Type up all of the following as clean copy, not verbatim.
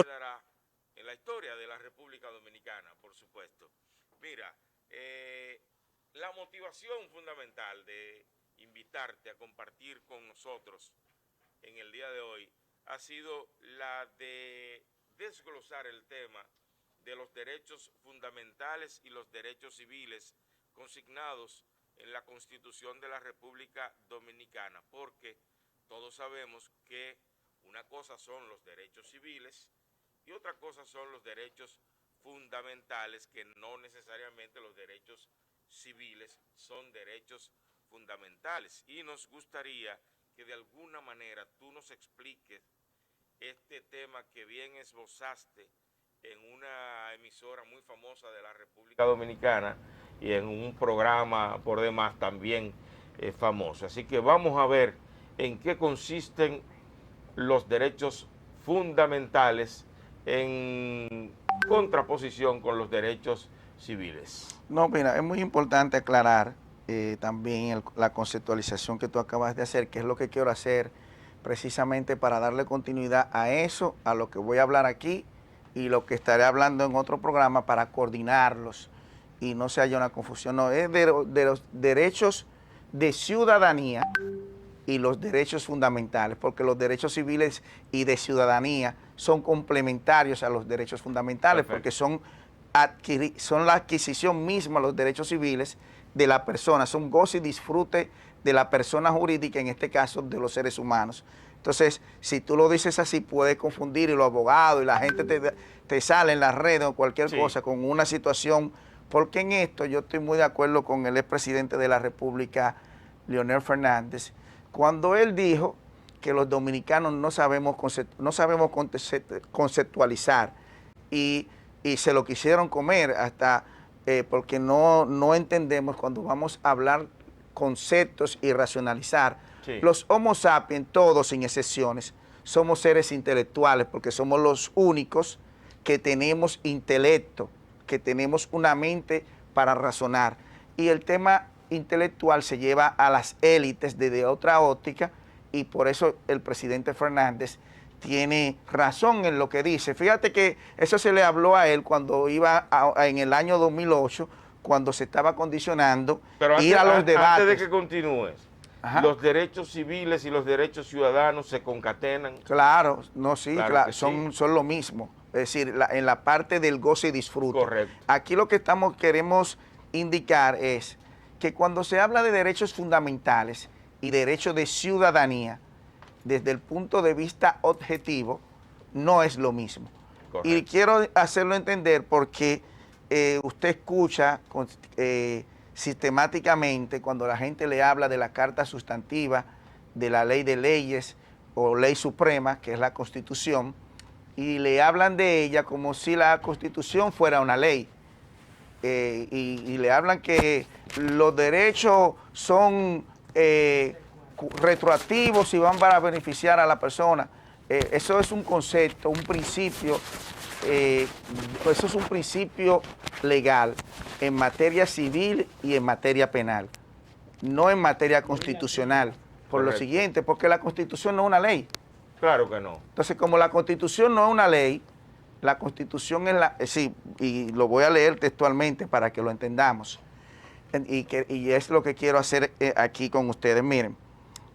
quedará en la historia de la República Dominicana, por supuesto. Mira, la motivación fundamental de invitarte a compartir con nosotros en el día de hoy ha sido la de desglosar el tema de los derechos fundamentales y los derechos civiles consignados en la Constitución de la República Dominicana, porque todos sabemos que una cosa son los derechos civiles y otra cosa son los derechos fundamentales, que no necesariamente los derechos civiles son derechos fundamentales. Y nos gustaría que de alguna manera tú nos expliques este tema que bien esbozaste en una emisora muy famosa de la República Dominicana y en un programa por demás también famoso. Así que vamos a ver en qué consisten los derechos fundamentales en contraposición con los derechos civiles. No, mira, es muy importante aclarar también la conceptualización que tú acabas de hacer, que es lo que quiero hacer precisamente para darle continuidad a eso, a lo que voy a hablar aquí y lo que estaré hablando en otro programa, para coordinarlos y no se haya una confusión. No, es de los derechos de ciudadanía y los derechos fundamentales, porque los derechos civiles y de ciudadanía son complementarios a los derechos fundamentales. Perfecto. Porque son la adquisición misma, los derechos civiles, de la persona, son goce y disfrute de la persona jurídica, en este caso de los seres humanos. Entonces, si tú lo dices así, puede confundir, y los abogados y la gente te sale en las redes o cualquier cosa con una situación, porque en esto yo estoy muy de acuerdo con el expresidente de la República, Leonel Fernández, cuando él dijo que los dominicanos no sabemos conceptualizar y se lo quisieron comer hasta porque no entendemos cuando vamos a hablar conceptos y racionalizar. Sí. Los Homo sapiens, todos sin excepciones, somos seres intelectuales, porque somos los únicos que tenemos intelecto, que tenemos una mente para razonar. Y el tema intelectual se lleva a las élites desde otra óptica, y por eso el presidente Fernández tiene razón en lo que dice. Fíjate que eso se le habló a él cuando iba en el año 2008, cuando se estaba condicionando ir a los debates. Antes de que continúes, ajá, los derechos civiles y los derechos ciudadanos se concatenan. Claro, no, sí, claro, son lo mismo. Es decir, en la parte del goce y disfrute. Correcto. Aquí lo que queremos indicar es que cuando se habla de derechos fundamentales y derechos de ciudadanía, desde el punto de vista objetivo, no es lo mismo. Correcto. Y quiero hacerlo entender porque usted escucha sistemáticamente cuando la gente le habla de la Carta Sustantiva, de la Ley de Leyes o Ley Suprema, que es la Constitución, y le hablan de ella como si la Constitución fuera una ley. Y le hablan que los derechos son retroactivos y van para beneficiar a la persona. Eso es un concepto, un principio, eso es un principio legal en materia civil y en materia penal, no en materia constitucional. Por Correcto. Lo siguiente, porque la Constitución no es una ley. Claro que no. Entonces, como la Constitución no es una ley, la Constitución es sí, y lo voy a leer textualmente para que lo entendamos, y es lo que quiero hacer aquí con ustedes. Miren,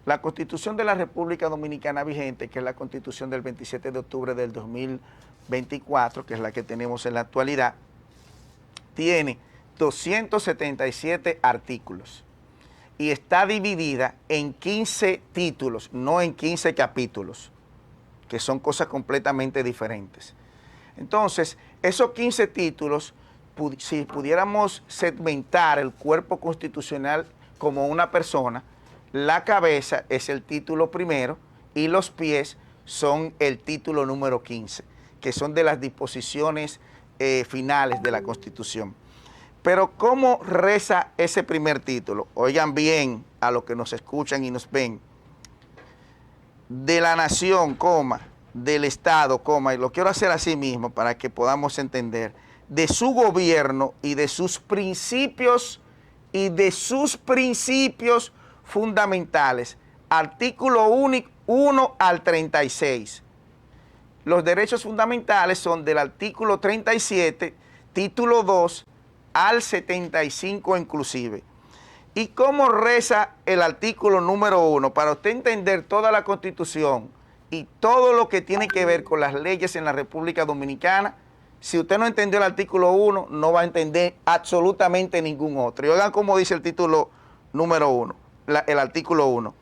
la Constitución de la República Dominicana vigente, que es la Constitución del 27 de octubre del 2024, que es la que tenemos en la actualidad, tiene 277 artículos y está dividida en 15 títulos, no en 15 capítulos, que son cosas completamente diferentes. Entonces, esos 15 títulos, si pudiéramos segmentar el cuerpo constitucional como una persona, la cabeza es el título primero y los pies son el título número 15, que son de las disposiciones finales de la Constitución. Pero ¿cómo reza ese primer título? Oigan bien a los que nos escuchan y nos ven. De la nación, coma, del Estado, coma, y lo quiero hacer así mismo para que podamos entender, de su gobierno y de sus principios fundamentales, artículo 1 al 36. los derechos fundamentales son del artículo 37, título 2, al 75 inclusive. ¿Y cómo reza el artículo número 1? Para usted entender toda la Constitución y todo lo que tiene que ver con las leyes en la República Dominicana, si usted no entendió el artículo 1, no va a entender absolutamente ningún otro. Y oigan cómo dice el título número 1, el artículo 1.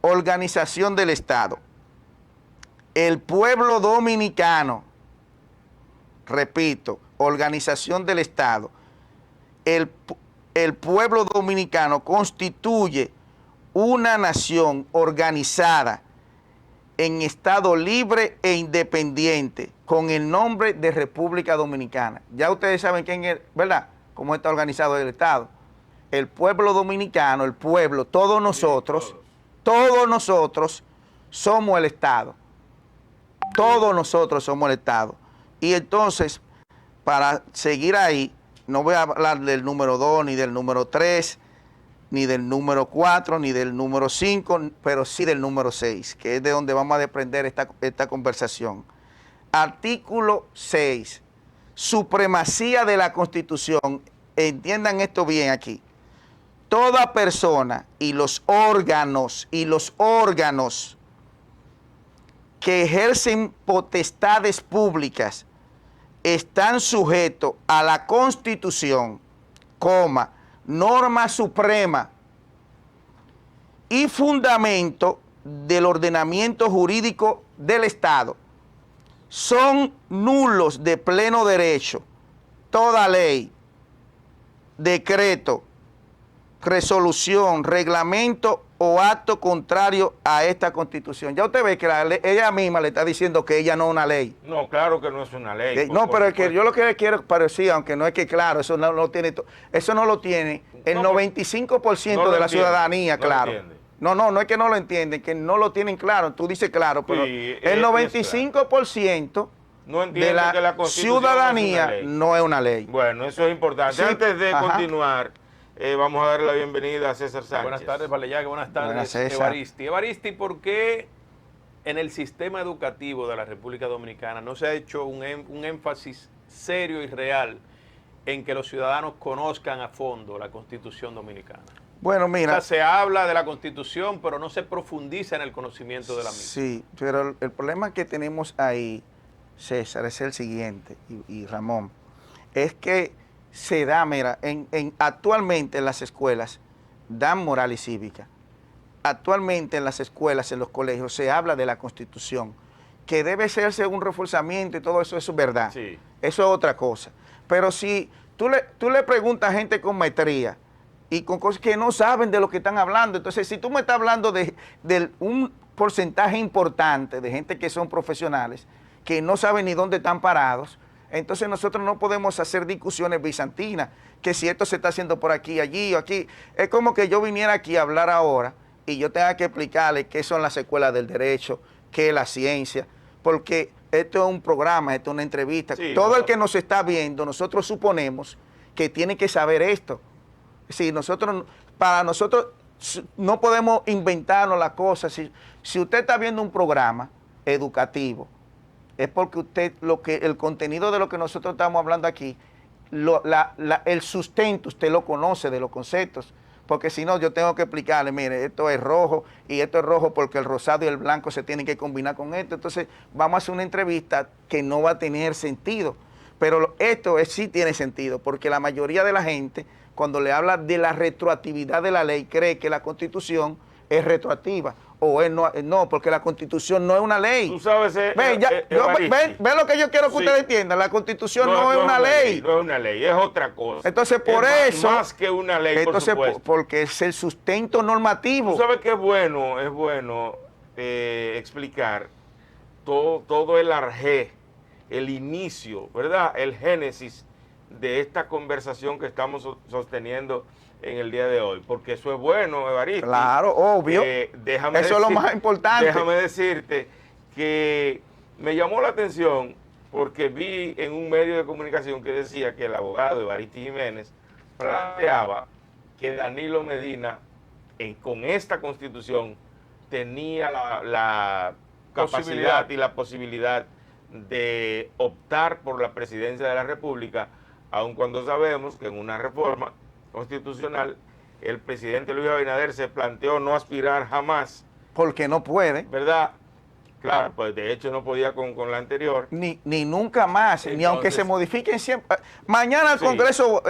Organización del Estado. El pueblo dominicano, repito, organización del Estado, el pueblo dominicano constituye una nación organizada en Estado libre e independiente con el nombre de República Dominicana. Ya ustedes saben quién es, ¿verdad? Cómo está organizado el Estado. El pueblo dominicano, el pueblo, todos nosotros somos el Estado. Todos nosotros somos el Estado. Y entonces, para seguir ahí, no voy a hablar del número 2, ni del número 3, ni del número 4, ni del número 5, pero sí del número 6, que es de donde vamos a desprender esta conversación. Artículo 6, supremacía de la Constitución. Entiendan esto bien aquí. Toda persona y los órganos que ejercen potestades públicas están sujetos a la Constitución, norma suprema y fundamento del ordenamiento jurídico del Estado. Son nulos de pleno derecho toda ley, decreto, resolución, reglamento o acto contrario a esta Constitución. Ya usted ve que ella misma le está diciendo que ella no es una ley. No, claro que no es una ley. No, pero es que yo lo que quiero, pero sí, aunque no es que claro, eso no lo tiene el 95% de la ciudadanía, claro. No es que no lo entienden, que no lo tienen claro. Tú dices claro, pero sí, el 95% de la ciudadanía no es una ley. Bueno, eso es importante. Sí, antes de continuar, vamos a darle la bienvenida a César Sánchez. Buenas tardes, Valellaga. Buenas tardes, Evaristi. Evaristi, ¿por qué en el sistema educativo de la República Dominicana no se ha hecho un énfasis serio y real en que los ciudadanos conozcan a fondo la Constitución dominicana? Bueno, mira. O sea, se habla de la Constitución, pero no se profundiza en el conocimiento de la misma. Sí, pero el problema que tenemos ahí, César, es el siguiente, y Ramón, es que se da, mira, actualmente en las escuelas dan moral y cívica. Actualmente en las escuelas, en los colegios, se habla de la Constitución, que debe hacerse un reforzamiento y todo eso, eso es verdad. Sí. Eso es otra cosa. Pero si tú le preguntas a gente con maestría y con cosas que no saben de lo que están hablando, entonces si tú me estás hablando de un porcentaje importante de gente que son profesionales, que no saben ni dónde están parados, entonces nosotros no podemos hacer discusiones bizantinas, que si esto se está haciendo por aquí, allí o aquí. Es como que yo viniera aquí a hablar ahora y yo tenga que explicarle qué son las escuelas del derecho, qué es la ciencia, porque esto es un programa, esto es una entrevista. Sí, todo el que nos está viendo, nosotros suponemos que tiene que saber esto. Si para nosotros no podemos inventarnos las cosas. Si usted está viendo un programa educativo, es porque el contenido de lo que nosotros estamos hablando aquí, el sustento usted lo conoce de los conceptos, porque si no yo tengo que explicarle, mire, esto es rojo y esto es rojo porque el rosado y el blanco se tienen que combinar con esto, entonces vamos a hacer una entrevista que no va a tener sentido, pero esto sí tiene sentido, porque la mayoría de la gente, cuando le habla de la retroactividad de la ley, cree que la Constitución es retroactiva. O es no, porque la Constitución no es una ley. Tú sabes, ve lo que yo quiero que ustedes entiendan. La Constitución no es una ley. No es una ley, es otra cosa. Entonces, por eso... Más que una ley, entonces, por supuesto. Porque es el sustento normativo. Tú sabes que es bueno explicar todo el arjé, el inicio, ¿verdad? El génesis de esta conversación que estamos sosteniendo en el día de hoy, porque eso es bueno, Evaristo. Claro, obvio. Eso es lo más importante. Déjame decirte que me llamó la atención porque vi en un medio de comunicación que decía que el abogado Evaristo Jiménez planteaba que Danilo Medina con esta Constitución tenía la capacidad y la posibilidad de optar por la presidencia de la República, aun cuando sabemos que en una reforma constitucional el presidente Luis Abinader se planteó no aspirar jamás. Porque no puede. ¿Verdad? Claro, pues de hecho no podía con la anterior. Ni nunca más, Entonces, ni aunque se modifiquen siempre. Mañana el Congreso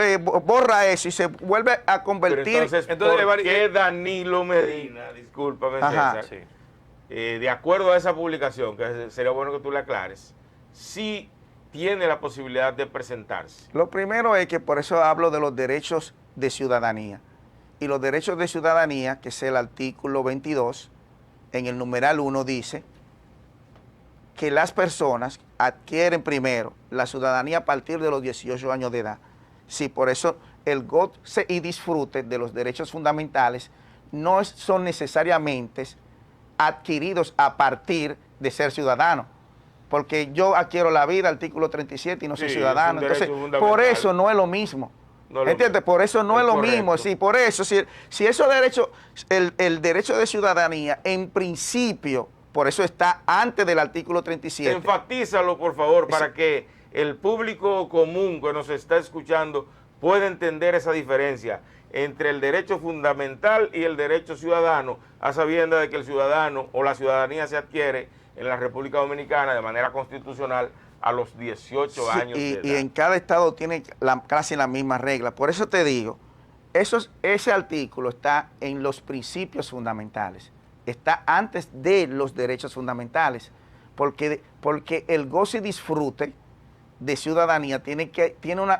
borra eso y se vuelve a convertir. Pero entonces ¿por qué Danilo Medina, discúlpame César, sí, de acuerdo a esa publicación, que sería bueno que tú le aclares, sí tiene la posibilidad de presentarse? Lo primero es que por eso hablo de los derechos de ciudadanía. Y los derechos de ciudadanía, que es el artículo 22, en el numeral 1 dice que las personas adquieren primero la ciudadanía a partir de los 18 años de edad. Sí, por eso el goce y disfrute de los derechos fundamentales no son necesariamente adquiridos a partir de ser ciudadano. Porque yo adquiero la vida, artículo 37, y no soy ciudadano. Entonces, por eso no es lo mismo. No ¿Entiendes? Por eso no es lo correcto. mismo. Sí, por eso, si esos derechos, el derecho de ciudadanía, en principio, por eso está antes del artículo 37. Enfatízalo, por favor, para que el público común que nos está escuchando pueda entender esa diferencia entre el derecho fundamental y el derecho ciudadano, a sabiendas de que el ciudadano o la ciudadanía se adquiere en la República Dominicana de manera constitucional a los 18 años de edad. Y en cada estado tiene casi la misma regla. Por eso te digo, ese artículo está en los principios fundamentales. Está antes de los derechos fundamentales. Porque el goce y disfrute de ciudadanía tiene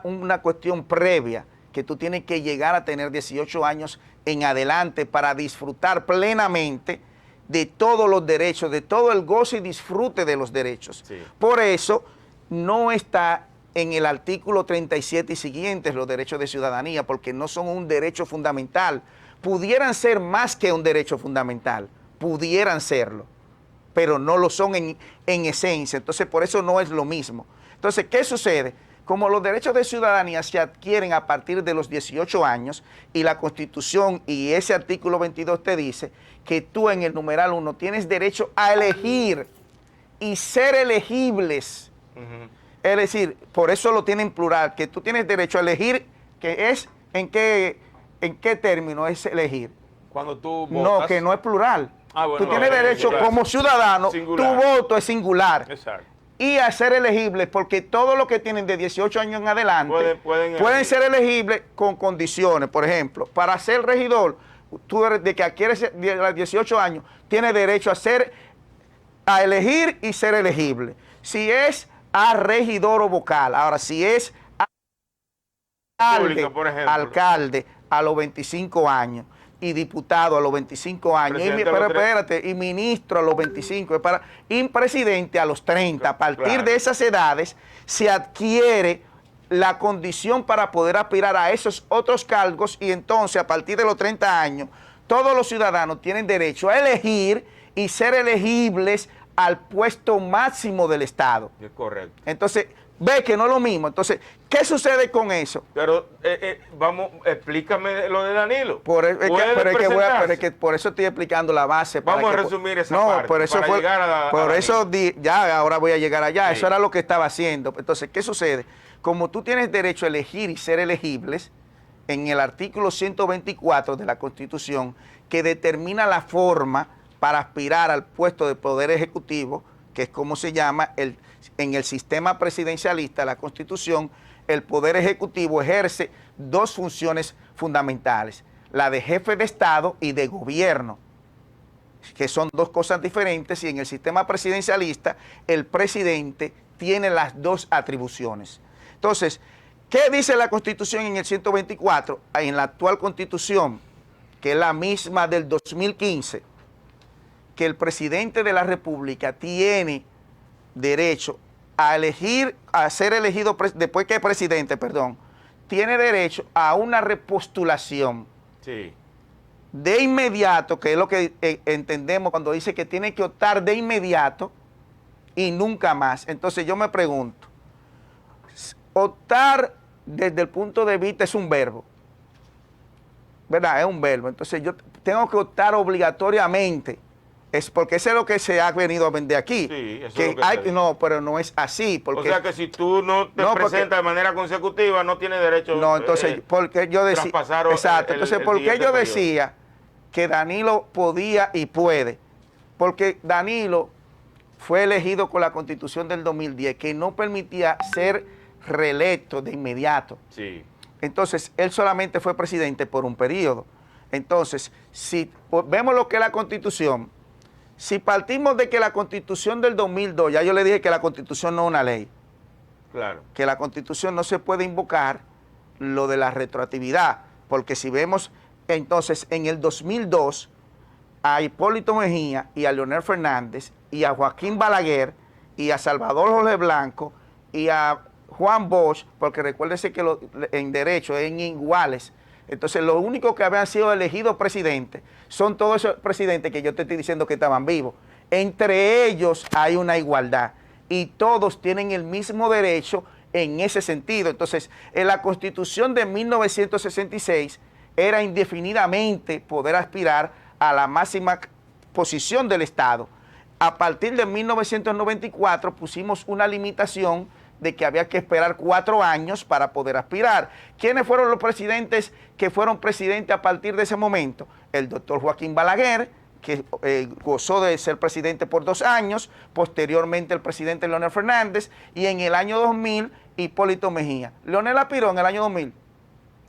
una cuestión previa, que tú tienes que llegar a tener 18 años en adelante para disfrutar plenamente de todos los derechos, de todo el goce y disfrute de los derechos. Sí. Por eso no está en el artículo 37 y siguientes los derechos de ciudadanía, porque no son un derecho fundamental. Pudieran ser más que un derecho fundamental, pudieran serlo, pero no lo son en esencia. Entonces, por eso no es lo mismo. Entonces, ¿qué sucede? Como los derechos de ciudadanía se adquieren a partir de los 18 años y la Constitución y ese artículo 22 te dice que tú en el numeral 1 tienes derecho a elegir y ser elegibles. Es decir, por eso lo tiene en plural, que tú tienes derecho a elegir, que es, ¿en qué término es elegir? Cuando tú votas. No, que no es plural. Bueno, tú tienes derecho como ciudadano, singular. Tu voto es singular. Exacto. Y a ser elegibles, porque todos los que tienen de 18 años en adelante pueden ser elegibles con condiciones. Por ejemplo, para ser regidor, tú de que adquieres de los 18 años, tienes derecho a elegir y ser elegible. Si es a regidor o vocal. Ahora, si es alcalde a los 25 años y diputado a los 25 años, pero espérate, y ministro a los 25, y presidente a los 30. A partir de esas edades se adquiere la condición para poder aspirar a esos otros cargos, y entonces a partir de los 30 años todos los ciudadanos tienen derecho a elegir y ser elegibles al puesto máximo del Estado. Es correcto. Entonces, ve que no es lo mismo. Entonces, ¿qué sucede con eso? Pero vamos, explícame lo de Danilo. Por eso estoy explicando la base. Vamos a resumir esa parte. Por eso para llegar a eso ya ahora voy a llegar allá. Sí. Eso era lo que estaba haciendo. Entonces, ¿qué sucede? Como tú tienes derecho a elegir y ser elegibles, en el artículo 124 de la Constitución, que determina la forma para aspirar al puesto de poder ejecutivo, que es como se llama en el sistema presidencialista, la Constitución, el poder ejecutivo ejerce dos funciones fundamentales, la de jefe de Estado y de gobierno, que son dos cosas diferentes, y en el sistema presidencialista el presidente tiene las dos atribuciones. Entonces, ¿qué dice la Constitución en el 124? En la actual Constitución, que es la misma del 2015, que el presidente de la República tiene derecho a elegir, a ser elegido, después que es presidente, tiene derecho a una repostulación. Sí. De inmediato, que es lo que entendemos cuando dice que tiene que optar de inmediato y nunca más. Entonces yo me pregunto, optar desde el punto de vista es un verbo, ¿verdad? Es un verbo. Entonces yo tengo que optar obligatoriamente Es porque eso es lo que se ha venido a vender aquí. Sí, eso que es lo que hay, no, pero no es así. Porque, o sea que si tú no te presentas de manera consecutiva, no tienes derecho no, entonces, porque yo decía, exacto, entonces, ¿por qué yo decía que Danilo podía y puede? Porque Danilo fue elegido con la Constitución del 2010, que no permitía ser reelecto de inmediato. Sí. Entonces, él solamente fue presidente por un periodo. Entonces, si vemos lo que es la Constitución, si partimos de que la Constitución del 2002, ya yo le dije que la Constitución no es una ley, Claro. que la Constitución no se puede invocar lo de la retroactividad, porque si vemos, entonces, en el 2002, a Hipólito Mejía y a Leonel Fernández y a Joaquín Balaguer y a Salvador Jorge Blanco y a Juan Bosch, porque recuérdese que en derecho es iguales. Entonces, los únicos que habían sido elegidos presidentes son todos esos presidentes que yo te estoy diciendo que estaban vivos. Entre ellos hay una igualdad y todos tienen el mismo derecho en ese sentido. Entonces, en la Constitución de 1966 era indefinidamente poder aspirar a la máxima posición del Estado. A partir de 1994 pusimos una limitación de que había que esperar 4 años para poder aspirar. ¿Quiénes fueron los presidentes que fueron presidentes a partir de ese momento? El doctor Joaquín Balaguer, que gozó de ser presidente por 2 años, posteriormente el presidente Leonel Fernández, y en el año 2000, Hipólito Mejía. ¿Leonel aspiró en el año 2000?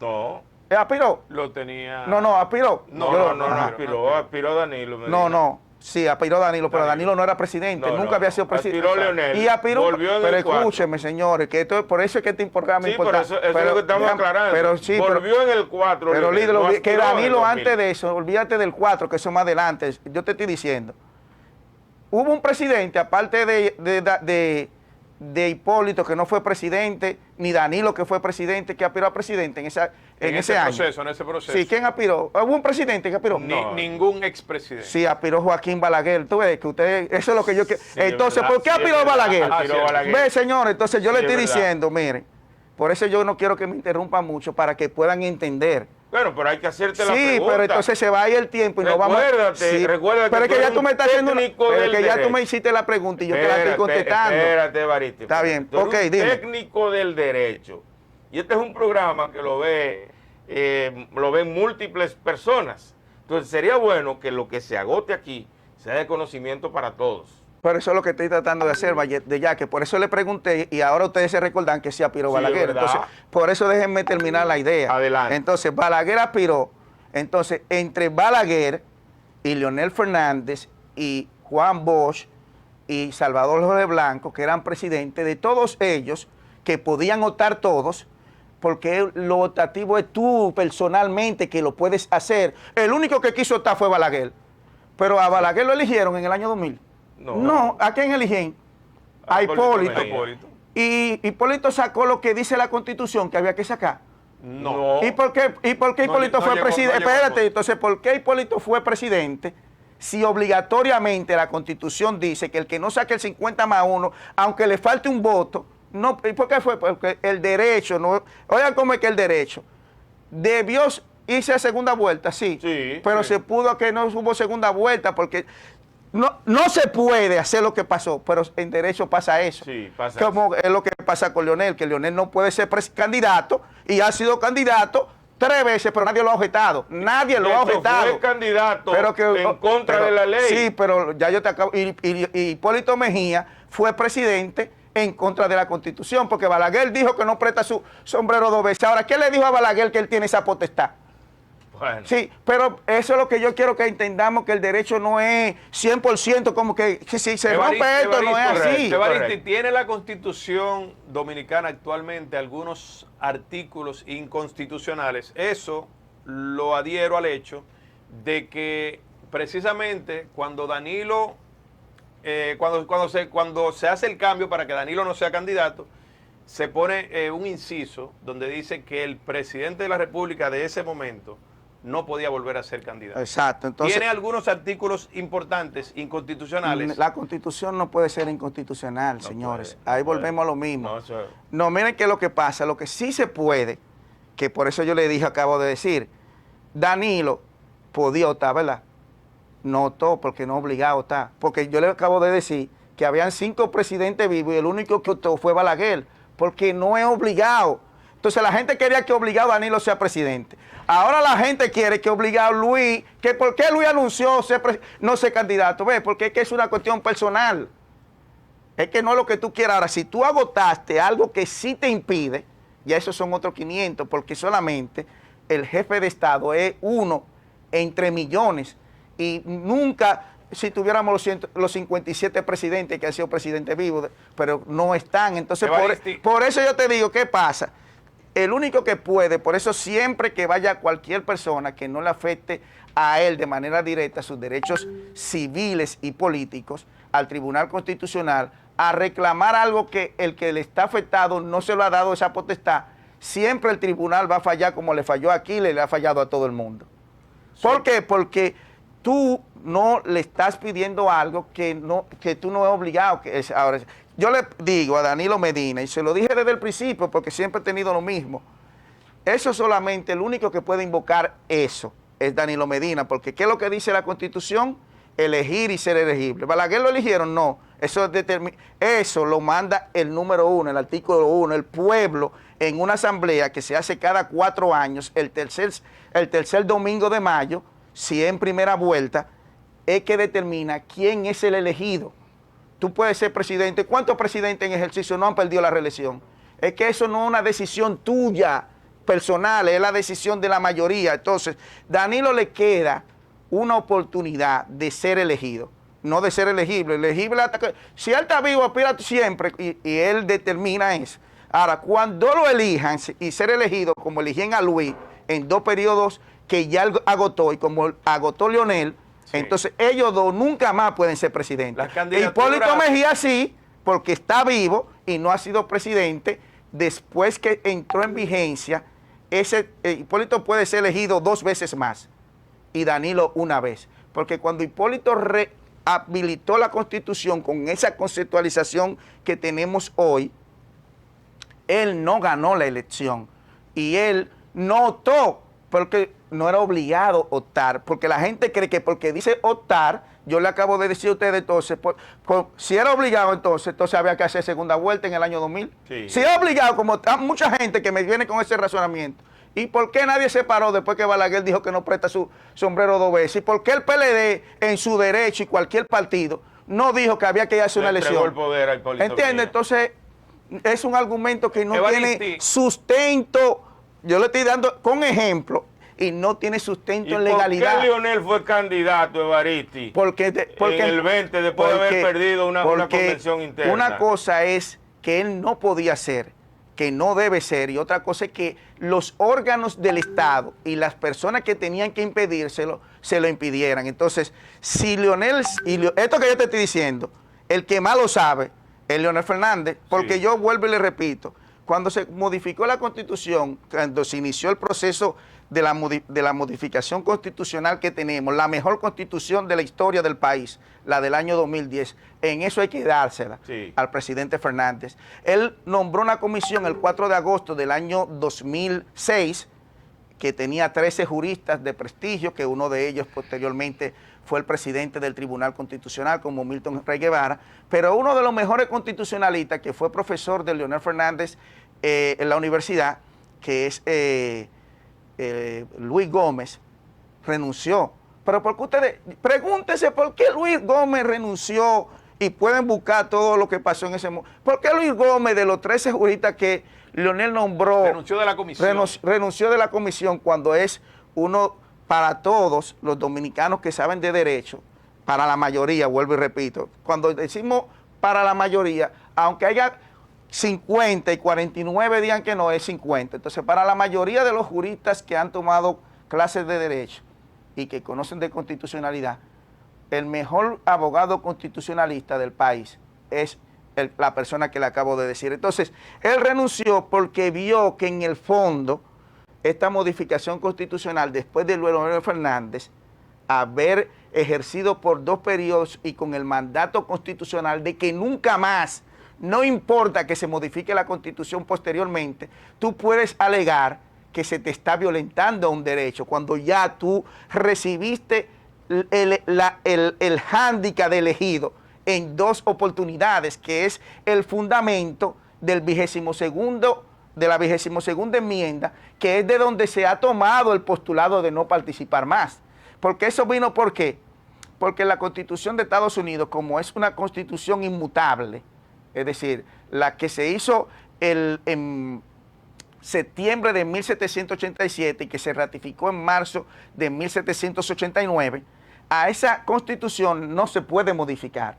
No. ¿Aspiró? Lo tenía... No, aspiró. No, aspiró Danilo. No. Sí, aspiró Danilo, pero Danilo no era presidente, nunca había sido presidente. Aspiró Leonel. Y aspiró, volvió en pero el 4. Escúcheme, señores, que esto, por eso es que este programa es importante. Sí, pero eso es lo que estamos aclarando. Pero sí, volvió en el 4. Pero líder, no que Danilo en antes de eso, olvídate del 4, que eso más adelante, yo te estoy diciendo. Hubo un presidente, aparte de Hipólito, que no fue presidente, ni Danilo, que fue presidente, que aspiró a presidente en ese año. En ese proceso. Sí, ¿quién aspiró? ¿Hubo un presidente que aspiró? Ningún expresidente. Sí, aspiró Joaquín Balaguer. Tú ves que ustedes, eso es lo que yo quiero. Sí, entonces, ¿por qué aspiró Balaguer? Ve, señores, entonces yo le estoy diciendo, miren, por eso yo no quiero que me interrumpan mucho, para que puedan entender. Bueno, pero hay que hacerte la pregunta. Sí, pero entonces se va a ir el tiempo y no vamos a... Sí, recuérdate pero es que ya tú me estás haciendo... Pero que ya tú me derecho. hiciste la pregunta y yo te la estoy contestando. Espérate, Evaristo. Está bien, Tú eres ok, un dime. técnico del derecho. Y este es un programa que lo ven múltiples personas. Entonces sería bueno que lo que se agote aquí sea de conocimiento para todos. Pero eso es lo que estoy tratando de hacer, de ya que por eso le pregunté y ahora ustedes se recordan que sí aspiró Balaguer. Entonces, por eso déjenme terminar la idea. Adelante. Entonces, Balaguer aspiró. Entonces, entre Balaguer y Leonel Fernández y Juan Bosch y Salvador Jorge Blanco, que eran presidentes, de todos ellos, que podían optar todos, porque lo optativo es tú personalmente que lo puedes hacer. El único que quiso optar fue Balaguer. Pero a Balaguer lo eligieron en el año 2000. No, ¿a quién eligieron? A Hipólito. Y Hipólito sacó lo que dice la Constitución que había que sacar. No. ¿Y por qué Hipólito fue presidente? Espérate, entonces, ¿por qué Hipólito fue presidente si obligatoriamente la Constitución dice que el que no saque el 50+1, aunque le falte un voto, no? ¿Y por qué fue? Porque el derecho, no. Oigan cómo es que el derecho debió irse a segunda vuelta, sí, pero se pudo que no hubo segunda vuelta porque... No se puede hacer lo que pasó, pero en derecho pasa eso. Sí, pasa como eso. Es lo que pasa con Leonel, que Leonel no puede ser candidato y ha sido candidato 3 veces, pero nadie lo ha objetado. Nadie lo ha objetado. Fue candidato en contra de la ley. Sí, pero ya yo te acabo. Y Hipólito Mejía fue presidente en contra de la Constitución, porque Balaguer dijo que no presta su sombrero 2 veces. Ahora, ¿qué le dijo a Balaguer que él tiene esa potestad? Bueno. Sí, pero eso es lo que yo quiero que entendamos, que el derecho no es 100% como que si se rompe esto, no es así. Evaristi, ¿tiene la Constitución Dominicana actualmente algunos artículos inconstitucionales? Eso lo adhiero al hecho de que precisamente cuando Danilo, cuando se hace el cambio para que Danilo no sea candidato, se pone un inciso donde dice que el presidente de la República de ese momento no podía volver a ser candidato. Exacto. Entonces, tiene algunos artículos importantes, inconstitucionales. La Constitución no puede ser inconstitucional, señores. Ahí volvemos a lo mismo. No, miren qué es lo que pasa. Lo que sí se puede, que por eso yo le dije, acabo de decir, Danilo podía optar, ¿verdad? No todo, porque no obligado está. Porque yo le acabo de decir que habían 5 presidentes vivos y el único que optó fue Balaguer, porque no es obligado. Entonces la gente quería que obligado Danilo sea presidente. Ahora la gente quiere que obligado Luis, que ¿por qué Luis anunció no ser candidato? ¿Ves? Porque es que es una cuestión personal. Es que no es lo que tú quieras. Ahora, si tú agotaste algo que sí te impide, ya esos son otros 500, porque solamente el jefe de Estado es uno entre millones. Y nunca, si tuviéramos los 57 presidentes que han sido presidentes vivos, pero no están. Entonces, por eso yo te digo, ¿qué pasa? El único que puede, por eso siempre que vaya cualquier persona que no le afecte a él de manera directa sus derechos civiles y políticos, al Tribunal Constitucional, a reclamar algo que el que le está afectado no se lo ha dado esa potestad, siempre el tribunal va a fallar como le falló a Aquiles, le ha fallado a todo el mundo. Sí. ¿Por qué? Porque tú no le estás pidiendo algo que tú no es obligado. Ahora, yo le digo a Danilo Medina, y se lo dije desde el principio porque siempre he tenido lo mismo, eso solamente, el único que puede invocar eso es Danilo Medina, porque ¿qué es lo que dice la Constitución? Elegir y ser elegible. ¿Balaguer lo eligieron? No. Eso lo manda el número 1, el artículo 1, el pueblo en una asamblea que se hace cada 4 años, el tercer domingo de mayo, si es en primera vuelta, es que determina quién es el elegido. Tú puedes ser presidente. ¿Cuántos presidentes en ejercicio no han perdido la reelección? Es que eso no es una decisión tuya personal, es la decisión de la mayoría. Entonces, Danilo le queda una oportunidad de ser elegido, no de ser elegible. Si él está vivo, aspira siempre y él determina eso. Ahora, cuando lo elijan y ser elegido, como eligieron a Luis en 2 periodos que ya agotó y como agotó Leonel, sí, entonces ellos dos nunca más pueden ser presidentes. Hipólito Mejía sí, porque está vivo y no ha sido presidente. Después que entró en vigencia, Hipólito puede ser elegido 2 veces más y Danilo una vez. Porque cuando Hipólito rehabilitó la Constitución con esa conceptualización que tenemos hoy, él no ganó la elección y él no optó porque no era obligado a optar, porque la gente cree que porque dice optar, yo le acabo de decir a ustedes entonces, si era obligado entonces había que hacer segunda vuelta en el año 2000. Sí. Si es obligado, como mucha gente que me viene con ese razonamiento, ¿y por qué nadie se paró después que Balaguer dijo que no presta su sombrero 2 veces? ¿Y por qué el PLD en su derecho y cualquier partido no dijo que había que hacer una elección? El poder al ¿entiendes? Entonces, es un argumento que no tiene sustento. Yo le estoy dando con ejemplo y no tiene sustento en legalidad. ¿Por qué Leonel fue candidato, Evaristi? Porque en el 20, después de haber perdido una convención interna. Una cosa es que él no podía ser, que no debe ser, y otra cosa es que los órganos del Estado y las personas que tenían que impedírselo, se lo impidieran. Entonces, si Leonel, esto que yo te estoy diciendo, el que más lo sabe es Leonel Fernández, porque sí, yo vuelvo y le repito, cuando se modificó la Constitución, cuando se inició el proceso de la modificación constitucional que tenemos, la mejor constitución de la historia del país, la del año 2010, en eso hay que dársela al presidente Fernández. Él nombró una comisión el 4 de agosto del año 2006, que tenía 13 juristas de prestigio, que uno de ellos posteriormente fue el presidente del Tribunal Constitucional, como Milton Rey Guevara, pero uno de los mejores constitucionalistas, que fue profesor de Leonel Fernández en la universidad, que es Luis Gómez, renunció. Pero porque ustedes, pregúntense por qué Luis Gómez renunció y pueden buscar todo lo que pasó en ese momento. ¿Por qué Luis Gómez, de los 13 juristas que Leonel nombró, renunció de la comisión? Renunció de la comisión cuando es uno, para todos los dominicanos que saben de derecho, para la mayoría, vuelvo y repito, cuando decimos para la mayoría, aunque haya 50 y 49 digan que no, es 50. Entonces, para la mayoría de los juristas que han tomado clases de derecho y que conocen de constitucionalidad, el mejor abogado constitucionalista del país es la persona que le acabo de decir. Entonces, él renunció porque vio que en el fondo esta modificación constitucional, después de Leonel Fernández haber ejercido por 2 periodos y con el mandato constitucional de que nunca más, no importa que se modifique la Constitución posteriormente, tú puedes alegar que se te está violentando un derecho cuando ya tú recibiste el hándicap de elegido en 2 oportunidades, que es el fundamento del de la 22ª enmienda, que es de donde se ha tomado el postulado de no participar más. Porque eso vino, ¿por qué? Porque la Constitución de Estados Unidos, como es una constitución inmutable, es decir, la que se hizo en septiembre de 1787 y que se ratificó en marzo de 1789, a esa constitución no se puede modificar.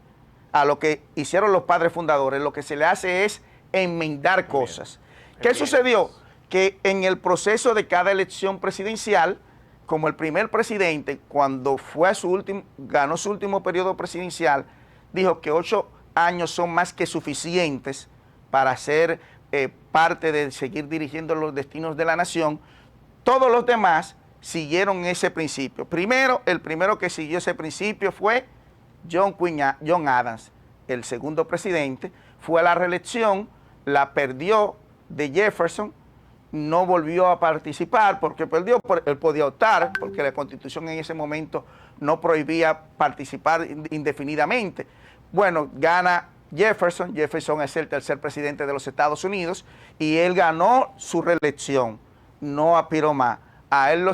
A lo que hicieron los padres fundadores, lo que se le hace es enmendar cosas. ¿Qué sucedió? Que en el proceso de cada elección presidencial, como el primer presidente, cuando fue a ganó su último periodo presidencial, dijo que 8 años son más que suficientes para ser parte de seguir dirigiendo los destinos de la nación. Todos los demás siguieron ese principio. El primero que siguió ese principio fue John Adams, el segundo presidente. Fue a la reelección, la perdió de Jefferson, no volvió a participar porque perdió, él podía optar, porque la Constitución en ese momento no prohibía participar indefinidamente. Bueno, gana Jefferson es el tercer presidente de los Estados Unidos y él ganó su reelección, no aspiró más. A él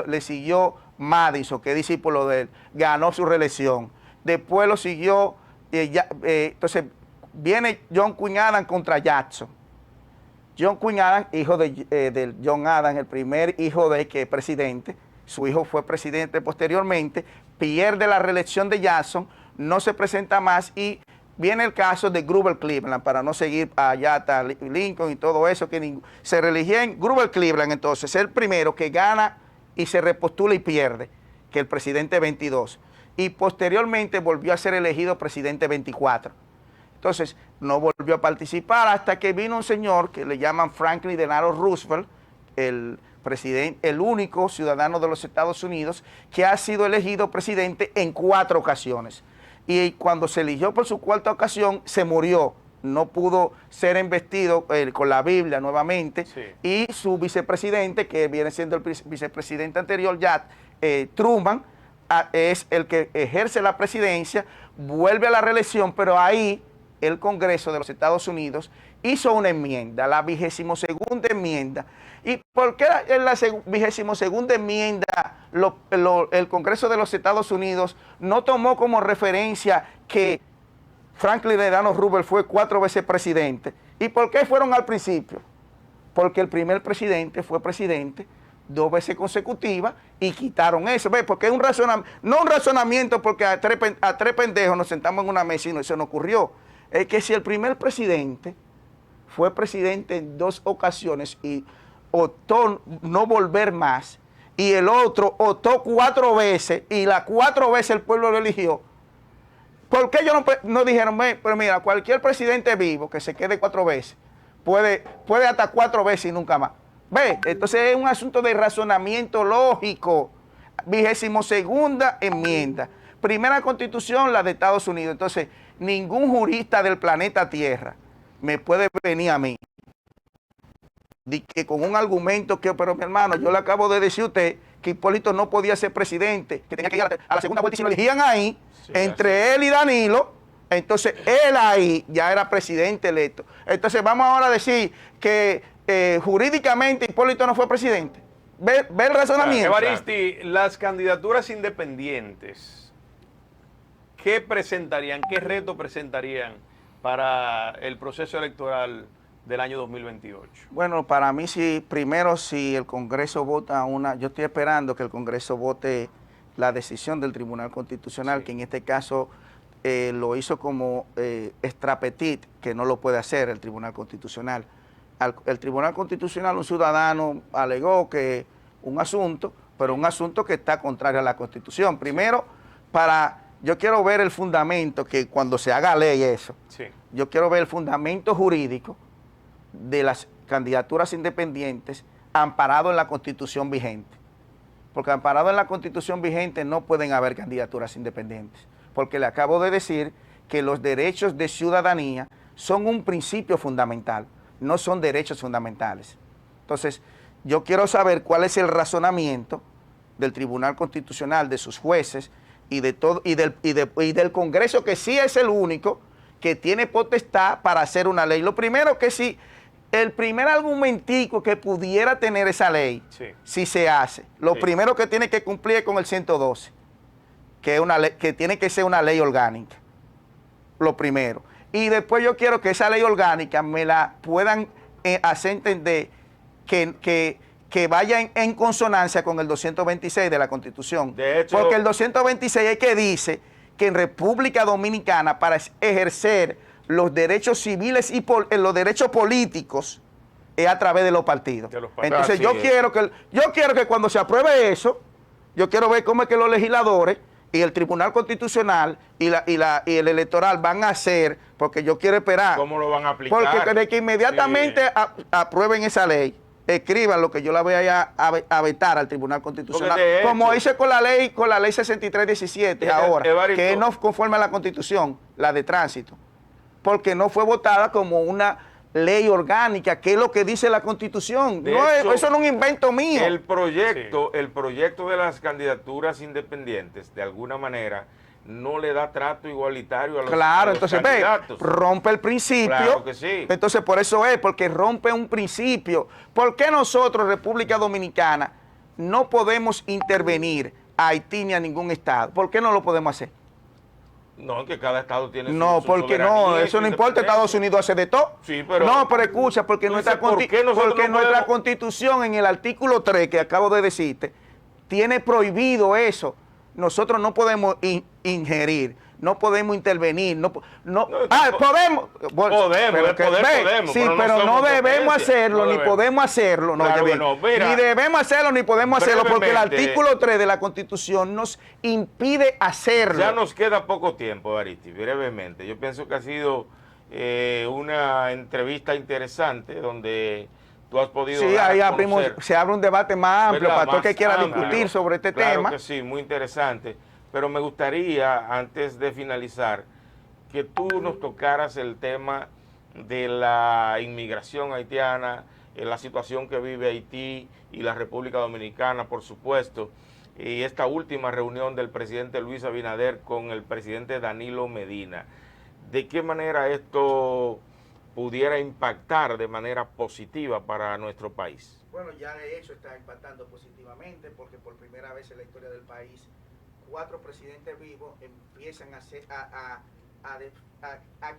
le siguió Madison, que es discípulo de él, ganó su reelección. Después lo siguió, entonces viene John Quincy Adams contra Jackson. John Quincy Adams, hijo de John Adams, el primer hijo de que presidente, su hijo fue presidente posteriormente, pierde la reelección de Jackson, no se presenta más y viene el caso de Grover Cleveland, para no seguir allá hasta Lincoln y todo eso, que se religió en Grover Cleveland, entonces es el primero que gana y se repostula y pierde, que el presidente 22. Y posteriormente volvió a ser elegido presidente 24. Entonces, no volvió a participar hasta que vino un señor que le llaman Franklin Delano Roosevelt, el único ciudadano de los Estados Unidos que ha sido elegido presidente en 4 ocasiones. Y cuando se eligió por su 4ª ocasión, se murió. No pudo ser investido con la Biblia nuevamente. Sí. Y su vicepresidente, que viene siendo el vicepresidente anterior, Truman, es el que ejerce la presidencia, vuelve a la reelección, pero ahí el Congreso de los Estados Unidos hizo una enmienda, la 22ª enmienda. ¿Y por qué en la 22ª enmienda el Congreso de los Estados Unidos no tomó como referencia que Franklin Delano Roosevelt fue 4 veces presidente? ¿Y por qué fueron al principio? Porque el primer presidente fue presidente 2 veces consecutivas y quitaron eso. ¿Ves? Porque es un razonamiento, no un razonamiento porque a tres pendejos nos sentamos en una mesa y eso no ocurrió. Es que si el primer presidente fue presidente en 2 ocasiones y optó no volver más, y el otro optó 4 veces y las 4 veces el pueblo lo eligió, ¿por qué ellos no dijeron, pero mira, cualquier presidente vivo que se quede 4 veces, puede hasta 4 veces y nunca más? ¿Ve? Entonces es un asunto de razonamiento lógico. 22ª enmienda. Primera constitución, la de Estados Unidos. Entonces, ningún jurista del planeta Tierra me puede venir a mí que con un argumento que, pero mi hermano, yo le acabo de decir a usted que Hipólito no podía ser presidente, que tenía que ir a la segunda vuelta y si lo elegían ahí, sí, entre él y Danilo, entonces él ahí ya era presidente electo. Entonces vamos ahora a decir que jurídicamente Hipólito no fue presidente. ¿Ve el razonamiento? Evaristi, las candidaturas independientes, ¿qué presentarían, qué reto presentarían para el proceso electoral del año 2028? Bueno, para mí, primero, si el Congreso vota yo estoy esperando que el Congreso vote la decisión del Tribunal Constitucional, sí, que en este caso lo hizo como extra petit, que no lo puede hacer el Tribunal Constitucional. El Tribunal Constitucional, un ciudadano alegó que un asunto, pero un asunto que está contrario a la Constitución. Primero, yo quiero ver el fundamento, que cuando se haga ley eso, sí, yo quiero ver el fundamento jurídico de las candidaturas independientes amparado en la Constitución vigente. Porque amparado en la Constitución vigente no pueden haber candidaturas independientes. Porque le acabo de decir que los derechos de ciudadanía son un principio fundamental, no son derechos fundamentales. Entonces, yo quiero saber cuál es el razonamiento del Tribunal Constitucional, de sus jueces y de todo y del Congreso, que sí es el único que tiene potestad para hacer una ley. Lo primero que sí, el primer argumentico que pudiera tener esa ley, si se hace, lo primero que tiene que cumplir es con el 112, que es una ley, que tiene que ser una ley orgánica, lo primero. Y después yo quiero que esa ley orgánica me la puedan hacer entender que vaya en consonancia con el 226 de la Constitución. De hecho, porque el 226 es que dice que en República Dominicana, para ejercer los derechos civiles y los derechos políticos, es a través de los partidos. Entonces yo quiero que cuando se apruebe eso, yo quiero ver cómo es que los legisladores y el Tribunal Constitucional y el Electoral van a hacer, porque yo quiero esperar. ¿Cómo lo van a aplicar? Porque de que inmediatamente aprueben esa ley, escriban lo que yo la voy a vetar al Tribunal Constitucional, hecho, como hice con la ley 6317 ahora, Evaristo, que no conforme a la Constitución, la de tránsito, porque no fue votada como una ley orgánica, que es lo que dice la Constitución. Eso no es un invento mío. El proyecto de las candidaturas independientes, de alguna manera, no le da trato igualitario a los, entonces candidatos. Rompe el principio. Claro que sí. Entonces por eso es, porque rompe un principio. ¿Por qué nosotros, República Dominicana, no podemos intervenir a Haití ni a ningún estado? ¿Por qué no lo podemos hacer? No, que cada estado tiene su porque no, eso no importa, Estados Unidos hace de todo. Sí, pero... No, pero escucha, porque nuestra Constitución en el artículo 3, que acabo de decirte, tiene prohibido eso. Nosotros no podemos ingerir, no podemos intervenir, podemos. Sí, pero no debemos hacerlo, ni podemos hacerlo. Ni debemos hacerlo, ni podemos hacerlo, porque el artículo 3 de la Constitución nos impide hacerlo. Ya nos queda poco tiempo, Evaristi, brevemente. Yo pienso que ha sido una entrevista interesante donde tú has podido se abre un debate más amplio para todo el que quiera discutir sobre este tema. Claro que sí, muy interesante. Pero me gustaría, antes de finalizar, que tú nos tocaras el tema de la inmigración haitiana, la situación que vive Haití y la República Dominicana, por supuesto, y esta última reunión del presidente Luis Abinader con el presidente Danilo Medina. ¿De qué manera esto pudiera impactar de manera positiva para nuestro país? Bueno, ya de hecho está impactando positivamente, porque por primera vez en la historia del país 4 presidentes vivos empiezan a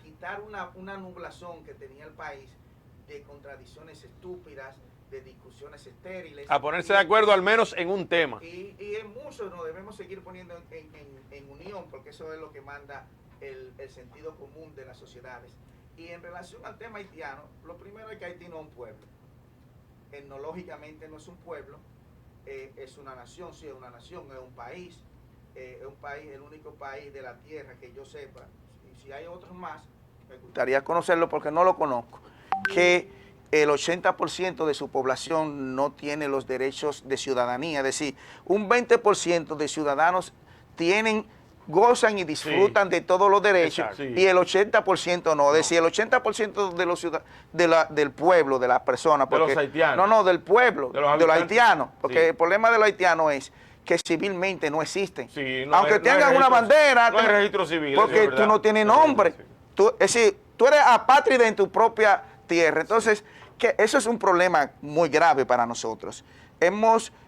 quitar una nublación que tenía el país de contradicciones estúpidas, de discusiones estériles. A ponerse de acuerdo al menos en un tema. Y en muchos nos debemos seguir poniendo en unión, porque eso es lo que manda el sentido común de las sociedades. Y en relación al tema haitiano, lo primero es que Haití no es un pueblo. Etnológicamente no es un pueblo, es una nación, sí es una nación, es un país, el único país de la tierra que yo sepa, y si hay otros más, me gustaría conocerlo porque no lo conozco, que el 80% de su población no tiene los derechos de ciudadanía, es decir, un 20% de ciudadanos gozan y disfrutan de todos los derechos, y el 80% no. Es decir, el 80% de los del pueblo, de las personas, porque, de los haitianos. Del pueblo, de los haitianos, porque el problema de los haitianos es que civilmente no existen. Aunque tengan una bandera, no hay registro civil, porque tú no tienes nombre. Es decir, tú eres apátrida en tu propia tierra. Entonces, eso es un problema muy grave para nosotros.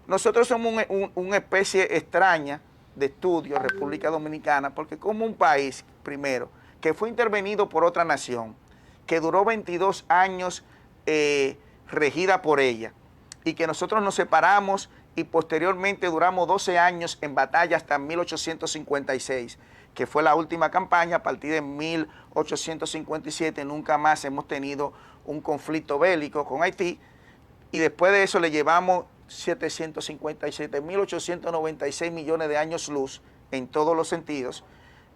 Nosotros somos una especie extraña de estudio, República Dominicana, porque como un país, primero, que fue intervenido por otra nación, que duró 22 años regida por ella, y que nosotros nos separamos y posteriormente duramos 12 años en batalla hasta 1856, que fue la última campaña. A partir de 1857 nunca más hemos tenido un conflicto bélico con Haití, y después de eso le llevamos 757.896 millones de años luz en todos los sentidos.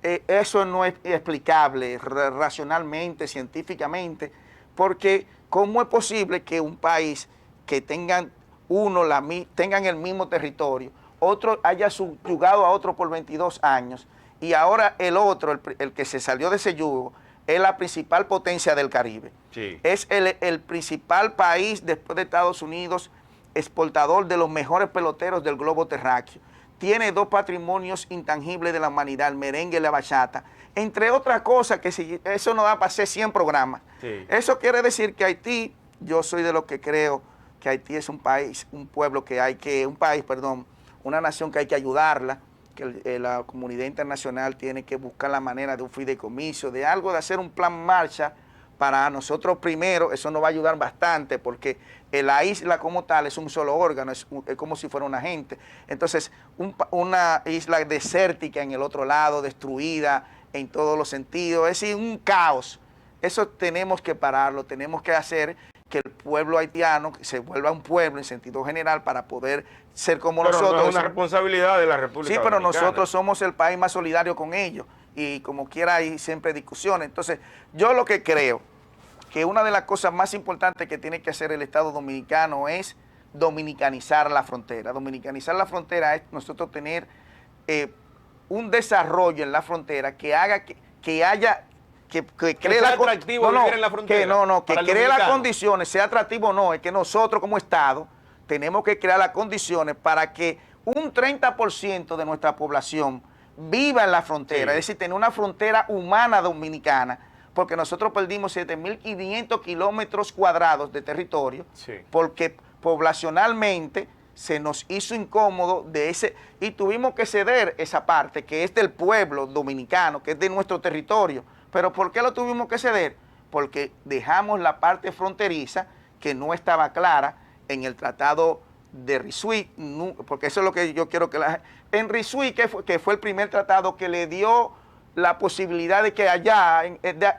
Eso no es explicable racionalmente, científicamente, porque ¿cómo es posible que un país que tengan el mismo territorio, otro haya subyugado a otro por 22 años, y ahora el otro, el que se salió de ese yugo, es la principal potencia del Caribe? Sí. Es el principal país después de Estados Unidos exportador de los mejores peloteros del globo terráqueo. Tiene 2 patrimonios intangibles de la humanidad, el merengue y la bachata, entre otras cosas que si, eso no da para hacer 100 programas. Sí. Eso quiere decir que Haití, yo soy de los que creo que Haití es un país, una nación que hay que ayudarla, que la comunidad internacional tiene que buscar la manera de un fideicomiso, de algo, de hacer un plan marcha para nosotros primero. Eso nos va a ayudar bastante porque la isla como tal es un solo órgano, es como si fuera una gente. Entonces, una isla desértica en el otro lado, destruida en todos los sentidos, es decir, un caos. Eso tenemos que pararlo, tenemos que hacer que el pueblo haitiano se vuelva un pueblo en sentido general para poder ser como nosotros. Pero no es una responsabilidad de la República Dominicana. Sí, pero nosotros somos el país más solidario con ellos y como quiera hay siempre discusiones. Entonces, yo lo que creo que una de las cosas más importantes que tiene que hacer el Estado Dominicano es dominicanizar la frontera. Dominicanizar la frontera es nosotros tener un desarrollo en la frontera que haga que haya... Que cree sea atractivo vivir en la frontera. Que cree las condiciones, sea atractivo o no, es que nosotros como Estado tenemos que crear las condiciones para que un 30% de nuestra población viva en la frontera, sí. Es decir, tener una frontera humana dominicana, porque nosotros perdimos 7.500 kilómetros cuadrados de territorio, sí. Porque poblacionalmente se nos hizo incómodo y tuvimos que ceder esa parte que es del pueblo dominicano, que es de nuestro territorio. ¿Pero por qué lo tuvimos que ceder? Porque dejamos la parte fronteriza que no estaba clara en el tratado de Ryswick, porque eso es lo que yo quiero que en Ryswick, que fue el primer tratado que le dio la posibilidad de que allá,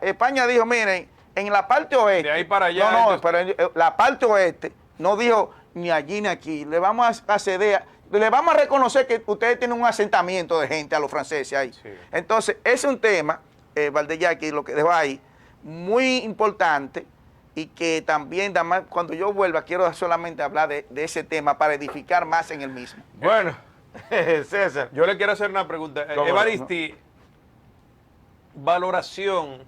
España dijo, miren, en la parte oeste, de ahí para allá, pero en la parte oeste, no dijo ni allí ni aquí, le vamos a ceder, le vamos a reconocer que ustedes tienen un asentamiento de gente a los franceses ahí. Sí. Entonces, ese es un tema, Valdeyaki, lo que dejo ahí, muy importante, y que también, cuando yo vuelva, quiero solamente hablar de ese tema para edificar más en el mismo. Bueno, César. Yo le quiero hacer una pregunta. Evaristi, valoración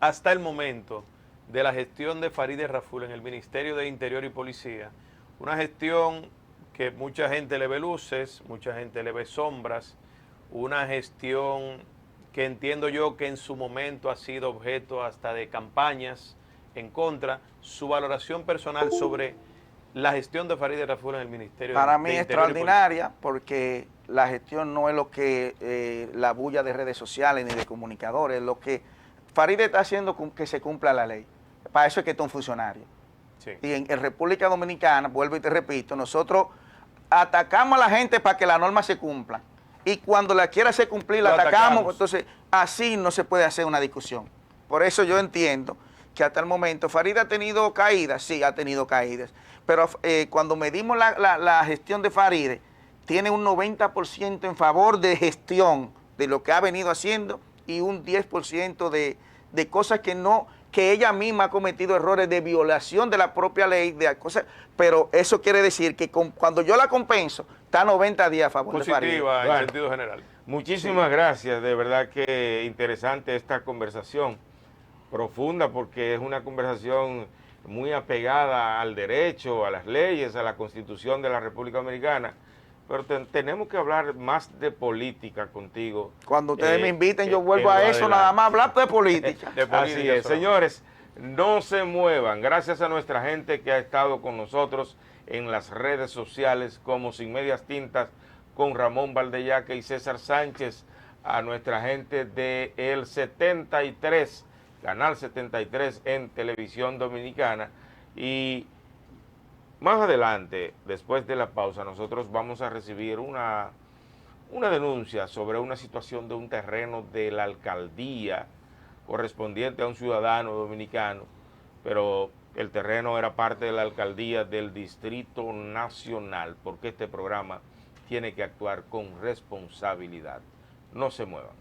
hasta el momento de la gestión de Farideh Raful en el Ministerio de Interior y Policía. Una gestión que mucha gente le ve luces, mucha gente le ve sombras, una gestión que entiendo yo que en su momento ha sido objeto hasta de campañas en contra. Su valoración personal sobre la gestión de Farideh Raful en el Ministerio Para mí es extraordinaria, porque la gestión no es lo que la bulla de redes sociales ni de comunicadores, lo que Farideh está haciendo que se cumpla la ley. Para eso es que está un funcionario. Sí. Y en República Dominicana, vuelvo y te repito, nosotros atacamos a la gente para que la norma se cumpla. Y cuando la quiera hacer cumplir, la atacamos. Entonces, así no se puede hacer una discusión. Por eso yo entiendo que hasta el momento Farideh ha tenido caídas, sí, ha tenido caídas. Pero cuando medimos la gestión de Farideh, tiene un 90% en favor de gestión de lo que ha venido haciendo y un 10% de cosas que ella misma ha cometido errores de violación de la propia ley, de cosas, pero eso quiere decir que cuando yo la compenso, está 90 días a favor de Farideh. Positiva en sentido general. Muchísimas gracias, de verdad que interesante esta conversación, profunda, porque es una conversación muy apegada al derecho, a las leyes, a la Constitución de la República Dominicana, pero tenemos que hablar más de política contigo. Cuando ustedes me inviten, yo vuelvo a eso, nada más hablar de política. Así es, señores, no se muevan. Gracias a nuestra gente que ha estado con nosotros en las redes sociales como Sin Medias Tintas con Ramón Valdeyaki y César Sánchez, a nuestra gente de El 73, Canal 73 en Televisión Dominicana. Y más adelante, después de la pausa, nosotros vamos a recibir una denuncia sobre una situación de un terreno de la alcaldía correspondiente a un ciudadano dominicano, pero el terreno era parte de la alcaldía del Distrito Nacional, porque este programa tiene que actuar con responsabilidad. No se muevan.